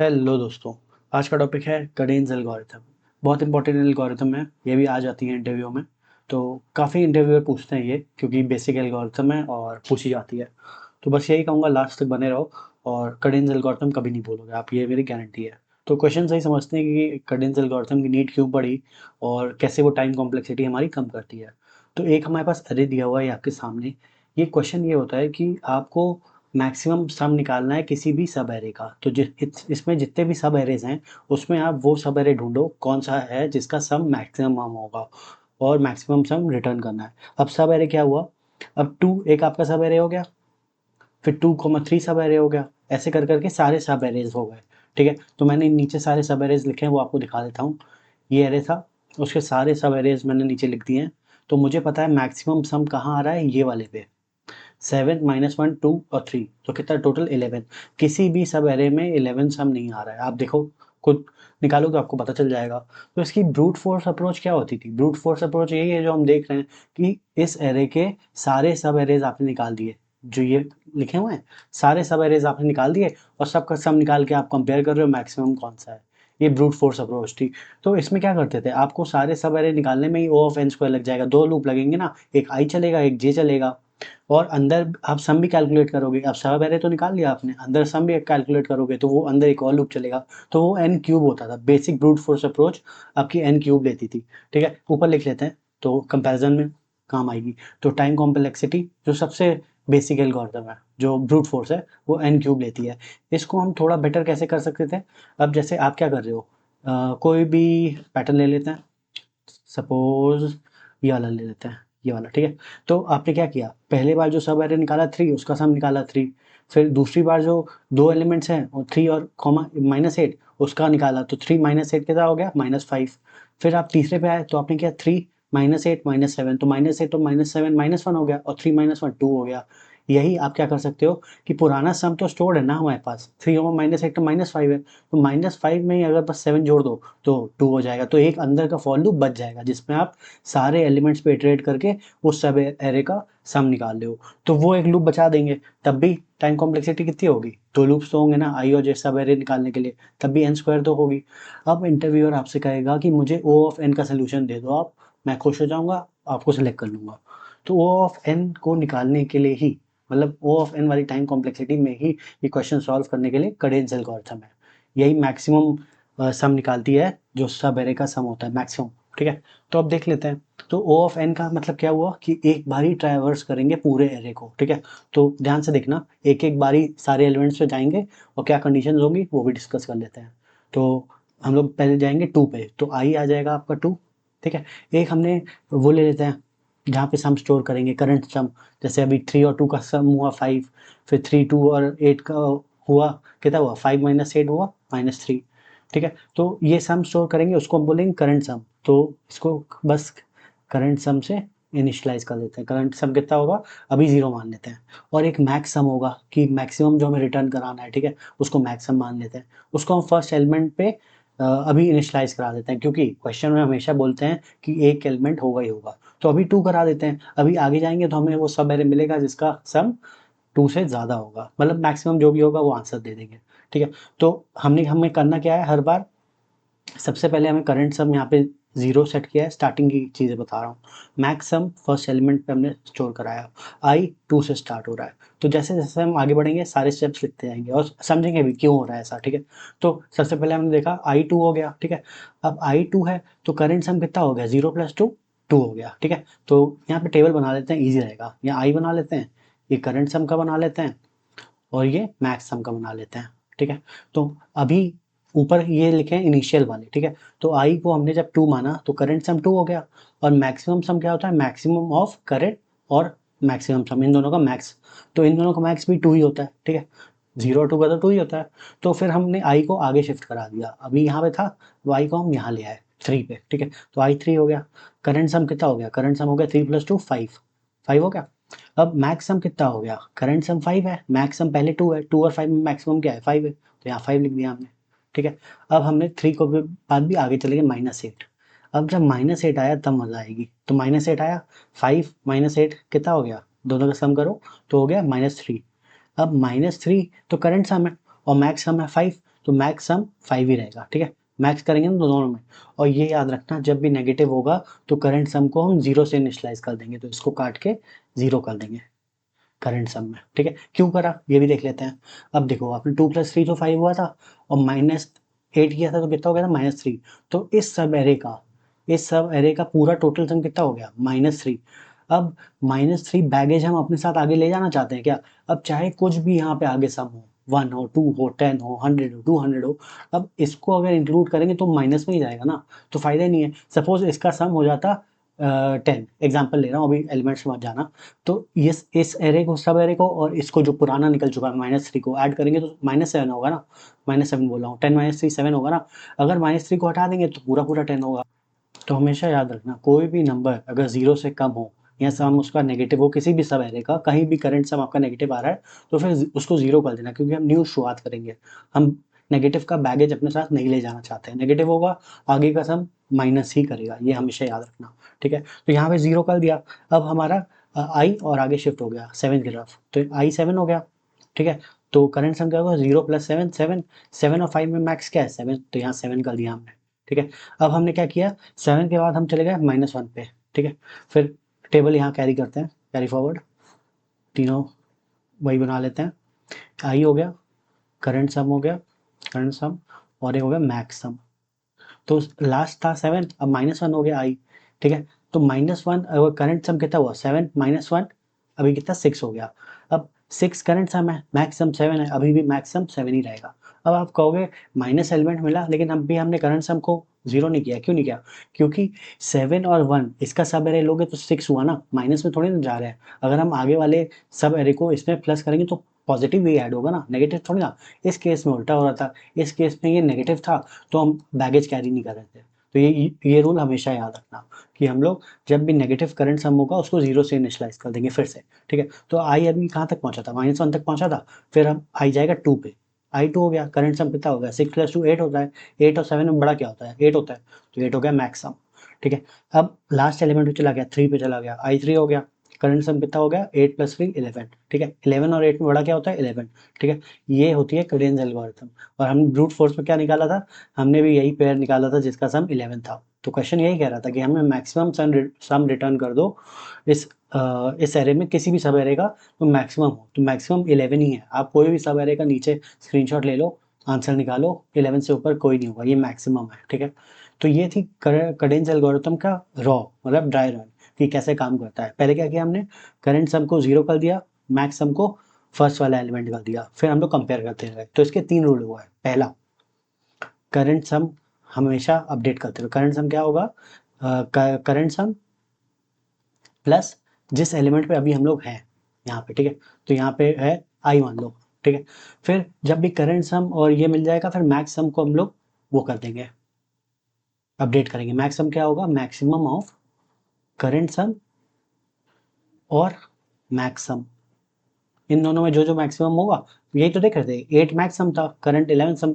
Hello दोस्तों। आज का टॉपिक है कडेन्स एल्गोरिथम। बहुत इंपॉर्टेंट एल्गोरिथम है, ये भी आ जाती है इंटरव्यू में। तो काफ़ी इंटरव्यूअर पूछते हैं ये, क्योंकि बेसिक एल्गोरिथम है और पूछी जाती है। तो बस यही कहूँगा, लास्ट तक बने रहो और कडेन्स एल्गोरिथम कभी नहीं भूलोगे आप, ये मेरी गारंटी है। तो क्वेश्चन सही समझते हैं कि कडेन्स एल्गोरिथम की नीड क्यों पड़ी और कैसे वो टाइम कॉम्प्लेक्सिटी हमारी कम करती है। तो एक हमारे पास अरे दिया हुआ है आपके सामने। ये क्वेश्चन ये होता है कि आपको मैक्सिमम सम निकालना है किसी भी सब एरे का। तो इसमें जितने भी सब एरेज हैं, उसमें आप वो सब एरे ढूंढो कौन सा है जिसका सम मैक्सिमम होगा, और मैक्सिमम सम रिटर्न करना है। अब सब एरे क्या हुआ, अब टू एक आपका सब एरे हो गया, फिर 2,3 सब एरे हो गया, ऐसे कर करके सारे सब एरेज हो गए। ठीक है, तो मैंने नीचे सारे सब एरेज लिखे हैं, वो आपको दिखा देता हूँ। ये एरे था, उसके सारे सब एरेज मैंने नीचे लिख दिए हैं। तो मुझे पता है मैक्सिमम सम कहाँ आ रहा है, ये वाले पे। 7 -1 2 और 3, तो कितना टोटल 11। किसी भी सब एरे में 11 सम नहीं आ रहा है, आप देखो खुद निकालो तो आपको पता चल जाएगा। तो इसकी ब्रूट फोर्स अप्रोच क्या होती थी? ब्रूट फोर्स अप्रोच यही है जो हम देख रहे हैं कि इस एरे के सारे सब एरेज आपने निकाल दिए, जो ये लिखे हुए हैं सारे सब एरेज आपने निकाल दिए, और सबका सम निकाल के आप कंपेयर कर रहे हो मैक्सिमम कौन सा है। ये ब्रूट फोर्स अप्रोच थी। तो इसमें क्या करते थे, आपको सारे सब एरे निकालने में ही ओ ऑफ एन स्क्वायर लग जाएगा, दो लूप लगेंगे ना, एक आई चलेगा एक जे चलेगा, और अंदर आप सम भी कैलकुलेट करोगे। अब सब एरे तो निकाल लिया आपने, अंदर सम भी कैलकुलेट करोगे तो वो अंदर एक और लूप चलेगा। तो वो एन क्यूब होता था। बेसिक ब्रूट फोर्स अप्रोच आपकी एन क्यूब लेती थी। ठीक है, ऊपर लिख लेते हैं तो कंपैरिजन में काम आएगी। तो टाइम कॉम्प्लेक्सिटी जो सबसे बेसिक एल्गोरिथम है, जो ब्रूट फोर्स है, वो एन क्यूब लेती है। इसको हम थोड़ा बेटर कैसे कर सकते थे? अब जैसे आप क्या कर रहे हो, कोई भी पैटर्न ले लेते हैं, सपोज ये वाला ले लेते हैं, ये वाला। ठीक है, तो आपने क्या किया, पहले बार जो सब एरे निकाला 3, उसका सम निकाला 3। फिर दूसरी बार जो दो एलिमेंट्स हैं और 3 और कॉमा -8, उसका निकाला, तो 3 -8 कितना हो गया, -5। फिर आप तीसरे पे आए तो आपने किया 3 -8 -7, तो -8 और -7 -1 हो गया, और 3 -1 2 हो गया। यही आप क्या कर सकते हो कि पुराना सम तो स्टोर्ड है ना हमारे पास, 3 और -8 तो -5 है, तो -5 में ही अगर बस 7 जोड़ दो तो 2 हो जाएगा। तो एक अंदर का फॉर लूप बच जाएगा जिसमें आप सारे एलिमेंट्स पे इटरेट करके उस सब एरे का सम निकाल रहे हो। तो वो एक लूप बचा देंगे, तब भी टाइम कॉम्प्लेक्सिटी कितनी होगी, दो लूप्स तो होंगे ना आई और जे सब एरे निकालने के लिए, तब भी एन स्क्वायर तो होगी। अब इंटरव्यूअर आपसे कहेगा कि मुझे ओ ऑफ एन का सोल्यूशन दे दो आप, मैं खुश हो जाऊंगा, आपको सेलेक्ट कर लूंगा। तो ओ ऑफ एन को निकालने के लिए ही, मतलब ओ ऑफ एन वाली टाइम कॉम्प्लेक्सिटी में ही ये क्वेश्चन सॉल्व करने के लिए कडेन्स एल्गोरिथम है। यही मैक्सिमम सम निकालती है, जो सब एरे का सम होता है मैक्सिमम। ठीक है, तो अब देख लेते हैं। तो ओ ऑफ एन का मतलब क्या हुआ कि एक बार ही ट्रैवर्स करेंगे पूरे एरे को। ठीक है, तो ध्यान से देखना, एक एक बारी सारे एलिमेंट्स पे जाएंगे और क्या कंडीशंस होंगी वो भी डिस्कस कर लेते हैं। तो हम लोग पहले जाएंगे 2 पे, तो आई आ जाएगा आपका 2। ठीक है, एक हमने वो ले लेते हैं जहाँ पे सम स्टोर करेंगे, करंट सम। जैसे अभी 3 और 2 का सम हुआ 5, फिर 3 2 और 8 का हुआ, कितना हुआ 5 -8 हुआ -3। ठीक है, तो ये सम स्टोर करेंगे, उसको हम बोलेंगे करंट सम। तो इसको बस करंट सम से इनिशियलाइज कर देते हैं। करंट सम कितना होगा, अभी 0 मान लेते हैं। और एक मैक्स सम होगा कि मैक्सिमम जो हमें रिटर्न कराना है, ठीक है, उसको मैक्स सम मान लेते हैं। उसको हम फर्स्ट एलिमेंट पे अभी इनिशियलाइज करा देते हैं, क्योंकि क्वेश्चन में हमेशा बोलते हैं कि एक एलिमेंट होगा ही होगा। तो अभी 2 करा देते हैं, अभी आगे जाएंगे तो हमें वो सब एरे मिलेगा जिसका सम 2 से ज़्यादा होगा, मतलब मैक्सिमम जो भी होगा वो आंसर दे देंगे। ठीक है, तो हमने हमें करना क्या है, हर बार सबसे पहले हमें करंट सम यहाँ पे 0 सेट किया है, स्टार्टिंग की चीज़ें बता रहा हूँ। मैक्स सम फर्स्ट एलिमेंट पे हमने स्टोर कराया, आई 2 से स्टार्ट हो रहा है। तो जैसे जैसे हम आगे बढ़ेंगे सारे स्टेप्स लिखते जाएंगे और समझेंगे भी क्यों हो रहा है ऐसा। ठीक है, तो सबसे पहले हमने देखा आई 2 हो गया। ठीक है, अब आई 2 है तो करंट सम कितना हो गया, 0 + 2 2 हो गया। ठीक है, तो यहाँ पे टेबल बना लेते हैं, ईजी रहेगा। यहाँ आई बना लेते हैं, ये करंट सम का बना लेते हैं, और ये मैक्स सम का बना लेते हैं। ठीक है, तो अभी ऊपर ये लिखे हैं इनिशियल वाले। ठीक है, तो आई को हमने जब 2 माना तो करंट सम 2 हो गया, और मैक्सिमम सम क्या होता है, मैक्सिमम ऑफ करंट और मैक्सिमम सम, इन दोनों का मैक्स। तो इन दोनों का मैक्स भी 2 ही होता है। ठीक है, 0 और 2 का तो 2 ही होता है। तो फिर हमने आई को आगे शिफ्ट करा दिया, अभी यहाँ पे था, वो आई को हम यहाँ ले आए 3 पे। ठीक है, तो आई 3 हो गया। करंट सम कितना हो गया, करंट सम हो गया 3 + 2 5, 5 हो गया। अब मैक्स सम कितना हो गया, करंट सम 5 है, मैक्स सम पहले 2 है, 2 और 5 में मैक्सिमम क्या है, 5 है, तो यहाँ 5 लिख दिया हमने। ठीक है, अब हमने 3 को भी बाद भी आगे चले गए -8। अब जब -8 आया तब मजा आएगी। तो -8 आया, 5 -8 कितना हो गया, दोनों का सम करो तो हो गया -3। अब -3 तो करंट सम है और मैक्स सम है 5, तो मैक्स सम 5 ही रहेगा, ठीक है। मैक्स करेंगे ना दोनों में। और ये याद रखना, जब भी नेगेटिव होगा तो करंट सम को हम 0 से इनिशियलाइज कर देंगे, तो इसको काट के 0 कर देंगे करंट सम में, ठीक है। क्यों करा ये भी देख लेते हैं। अब देखो, आपने 2 + 3 तो 5 हुआ था, और -8 किया था तो कितना हो गया था, -3। तो इस सब एरे का पूरा टोटल सम कितना हो गया, -3। अब -3 बैगेज हम अपने साथ आगे ले जाना चाहते हैं क्या? अब चाहे कुछ भी यहाँ पे आगे सम हो, 1 हो, 2 हो, 10 हो, 100 हो, 200 हो, अब इसको अगर इंक्लूड करेंगे तो माइनस में ही जाएगा ना, तो फायदा ही नहीं है। सपोज इसका सम हो जाता 10, एग्जाम्पल ले रहा हूँ, अभी एलिमेंट्स मत जाना। तो इस एरे को, सब एरे को, और इसको जो पुराना निकल चुका है -3 को ऐड करेंगे तो -7 होगा ना। -7 बोल रहा हूँ, 10 - 3 7 होगा ना। अगर -3 को हटा देंगे तो पूरा पूरा 10 होगा। तो हमेशा याद रखना, कोई भी नंबर अगर 0 से कम हो या सम उसका नेगेटिव हो, किसी भी सब एरे का, कहीं भी करंट सम आपका नेगेटिव आ रहा है, तो फिर उसको 0 कर देना, क्योंकि हम न्यू शुरुआत करेंगे। हम नेगेटिव का बैगेज अपने साथ नहीं ले जाना चाहते हैं। नेगेटिव होगा, आगे का सम माइनस ही करेगा, ये हमेशा याद रखना, ठीक है। तो यहाँ पे 0 कर दिया। अब हमारा आई और आगे शिफ्ट हो गया 7 की तरफ, तो आई 7 हो गया, ठीक है। तो करंट सम क्या होगा, 0 + 7 7, 7 और 5 में मैक्स क्या है, 7, तो यहाँ 7 कर दिया हमने, ठीक है। अब हमने क्या किया, 7 के बाद हम चले गए -1 पे, ठीक है। फिर टेबल यहाँ कैरी करते हैं, कैरी फॉरवर्ड, तीनों वही बना लेते हैं। आई हो गया, करंट सम हो गया, करंट सम, और एक हो गया मैक्स सम। तो लास्ट था 7, अब -1 हो गया आई, ठीक है। तो -1, करंट सम कितना हुआ, 7 -1, अभी कितना 6 हो गया। अब 6 करंट सम है, मैक्स सम 7 है, अभी भी मैक्स सम 7 ही रहेगा। अब आप कहोगे माइनस एलिमेंट मिला, लेकिन अब भी हमने करंट सम को 0 नहीं किया, क्यों नहीं किया? क्योंकि 7 और 1 इसका सब एरे लोगे तो 6 हुआ ना, माइनस में थोड़ी ना जा रहे हैं। अगर हम आगे वाले सब एरे को इसमें प्लस करेंगे तो पॉजिटिव ही ऐड होगा ना, नेगेटिव थोड़ी ना। इस केस में उल्टा हो रहा था, इस केस में ये नेगेटिव था, तो हम बैगेज कैरी नहीं कर रहे थे। तो ये रूल हमेशा याद रखना कि हम लोग जब भी नेगेटिव करंट सम होगा उसको 0 से इनिशियलाइज कर देंगे फिर से, ठीक है। तो आई अभी कहाँ तक पहुंचा था, -1 तक पहुंचा था। फिर हम आई जाएगा 2 पे, आई 2 हो गया, करंट सम कितना हो गया, 6 + 2 8 होता है। 8 और 7 में बड़ा क्या होता है, 8 होता है, तो 8 हो गया मैक्स सम, ठीक है। अब लास्ट एलिमेंट पे चला गया, 3 पे चला गया, आई 3 हो गया, करंट सम कितना हो गया, 8 + 3 11, ठीक है। 11 और 8 में बड़ा क्या होता है, 11, ठीक है। ये होती है कडेन्स एल्गोरिथम। और हमने ब्रूट फोर्स में क्या निकाला था, हमने भी यही पेयर निकाला था जिसका सम 11 था। तो क्वेश्चन यही कह रहा था कि हमें मैक्सिमम सम रिटर्न कर दो इस एरे में, किसी भी सब एरे का तो मैक्सिमम हो, तो मैक्सिमम 11 ही है। आप कोई भी सब एरे का नीचे स्क्रीनशॉट ले लो, आंसर निकालो, 11 से ऊपर कोई नहीं होगा, ये मैक्सिमम है, ठीक है। तो ये थी कडेन्स एल्गोरिथम का रॉ, मतलब ड्राई रन, कि कैसे काम करता है। पहले क्या किया हमने, करंट सम को 0 कर दिया, मैक्स सम को फर्स्ट वाला एलिमेंट कर दिया, फिर हम लोग कंपेयर करते रहे। तो इसके 3 रूल हुआ है। पहला, करंट सम हमेशा अपडेट करते रहो। करंट सम क्या होगा, करंट सम प्लस जिस एलिमेंट पे अभी हम लोग हैं यहाँ पे, ठीक है। तो यहाँ पे है आई मान लो, ठीक है। फिर जब भी करंट सम और ये मिल जाएगा, फिर मैक्स सम को हम लोग वो कर देंगे, अपडेट करेंगे। मैक्स सम क्या होगा, मैक्सिमम ऑफ करंट सम और मैक्स सम, इन दोनों में जो जो मैक्सिमम होगा, यही तो देख रहे थे। 8 मैक्सिमम था, करंट सम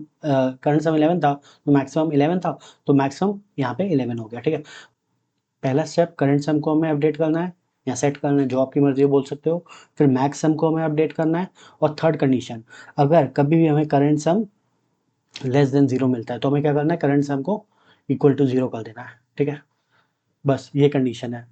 11 था, तो मैक्सिमम 11 था, तो मैक्सिमम यहाँ पे 11 हो गया, ठीक है। पहला स्टेप, करंट सम को हमें अपडेट करना है या सेट करना है, जो आपकी मर्जी है बोल सकते हो। फिर मैक्स सम को हमें अपडेट करना है। और थर्ड कंडीशन, अगर कभी भी हमें करंट सम लेस देन 0 मिलता है तो हमें क्या करना है, करंट सम को इक्वल टू 0 कर देना है, ठीक है। बस ये कंडीशन है।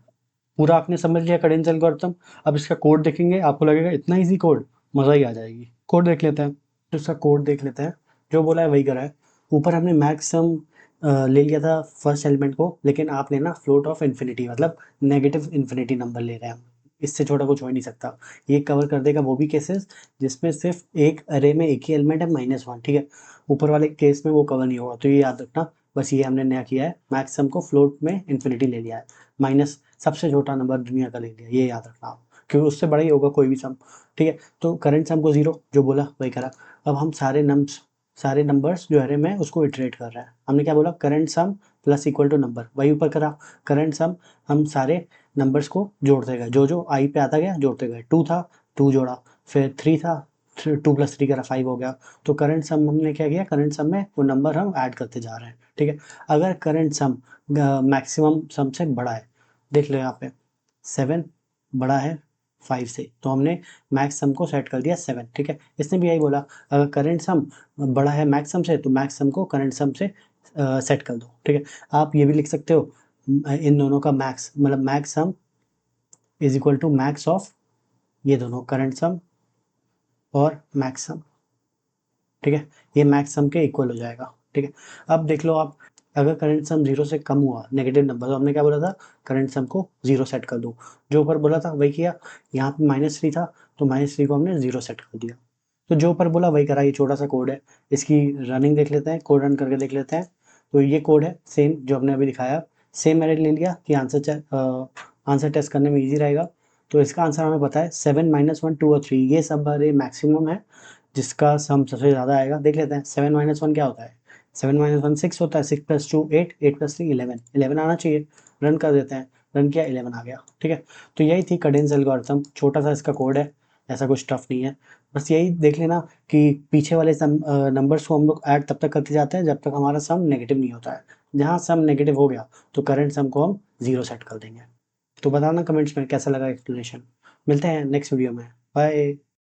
पूरा आपने समझ लिया कडेन्स एल्गोरिथम। अब इसका कोड देखेंगे, आपको लगेगा इतना ईजी कोड, मज़ा ही आ जाएगी। कोड देख लेते हैं, तो इसका कोड देख लेते हैं। जो बोला है वही करा है। ऊपर हमने मैक्सिमम ले लिया था फर्स्ट एलिमेंट को, लेकिन आप लेना फ्लोट ऑफ इन्फिनिटी, मतलब नेगेटिव इन्फिनिटी नंबर ले रहे हैं हम। इससे छोटा कुछ हो ही नहीं सकता। ये कवर कर देगा वो भी केसेस जिसमें सिर्फ एक अरे में एक ही एलिमेंट है, -1, ठीक है। ऊपर वाले केस में वो कवर नहीं होगा, तो ये याद रखना। बस ये हमने नया किया है, मैक्सिमम को फ्लोट में इन्फिनिटी ले लिया है, माइनस सबसे छोटा नंबर दुनिया का ले लिया, ये याद रखना आप, क्योंकि उससे बड़ा ही होगा कोई भी सम, ठीक है। तो करंट सम को 0, जो बोला वही करा। अब हम सारे नंबर्स जो अरे में उसको इटरेट कर रहे हैं। हमने क्या बोला, current sum plus equal to number, वही ऊपर करा। करंट सम हम सारे नंबर्स को जोड़ते गए, जो जो आई पे आता गया जोड़ते गए। 2 था, 2 जोड़ा, फिर 3 था, 2 + 3 करा, 5 हो गया। तो करंट सम हमने क्या किया, करंट सम में वो नंबर हम ऐड करते जा रहे हैं, ठीक है। अगर करंट सम मैक्सिमम सम से बड़ा है, देख लो यहाँ पे 7 बड़ा है 5 से, तो हमने मैक्स सम को सेट कर दिया 7, ठीक है। इसने भी यही बोला, अगर करंट सम बड़ा है मैक्स सम से तो मैक्स सम को करंट सम से सेट कर दो, ठीक है। आप ये भी लिख सकते हो इन दोनों का मैक्स, मतलब max sum is equal to max of ये दोनों करंट सम और मैक्स सम, ठीक है। ये मैक्स सम के इक्वल हो जाएगा, ठीक है। अब देख लो आप, अगर करंट सम 0 से कम हुआ नेगेटिव नंबर, तो हमने क्या बोला था, करंट सम को 0 सेट कर दो। जो ऊपर बोला था वही किया। यहाँ पे -3 था तो -3 को हमने 0 सेट कर दिया। तो जो ऊपर बोला वही करा। ये छोटा सा कोड है, इसकी रनिंग देख लेते हैं, कोड रन करके देख लेते हैं। तो ये कोड है सेम जो हमने अभी दिखाया, सेम मैंने ले लिया कि आंसर टेस्ट करने में ईजी रहेगा। तो इसका आंसर हमें पता है 7 -1 2 और 3, ये सब हमारे मैक्सिमम है जिसका सम सबसे ज़्यादा आएगा। देख लेते हैं 7 -1 क्या होता है, 7 -1 6 होता है, 6 + 2 8, 8 + 3 11, 11 आना चाहिए। रन कर देते हैं, रन किया 11 आ गया, ठीक है। तो यही थी कैडेंस एल्गोरिथम, छोटा सा इसका कोड है, ऐसा कुछ टफ नहीं है। बस यही देख लेना कि पीछे वाले नंबर्स को हम लोग ऐड तब तक करते जाते हैं जब तक हमारा सम नेगेटिव नहीं होता है। जहाँ सम नेगेटिव हो गया तो करंट सम को हम 0 सेट कर देंगे। तो बताना कमेंट्स में कैसा लगा एक्सप्लेनेशन। मिलते हैं नेक्स्ट वीडियो में, बाय।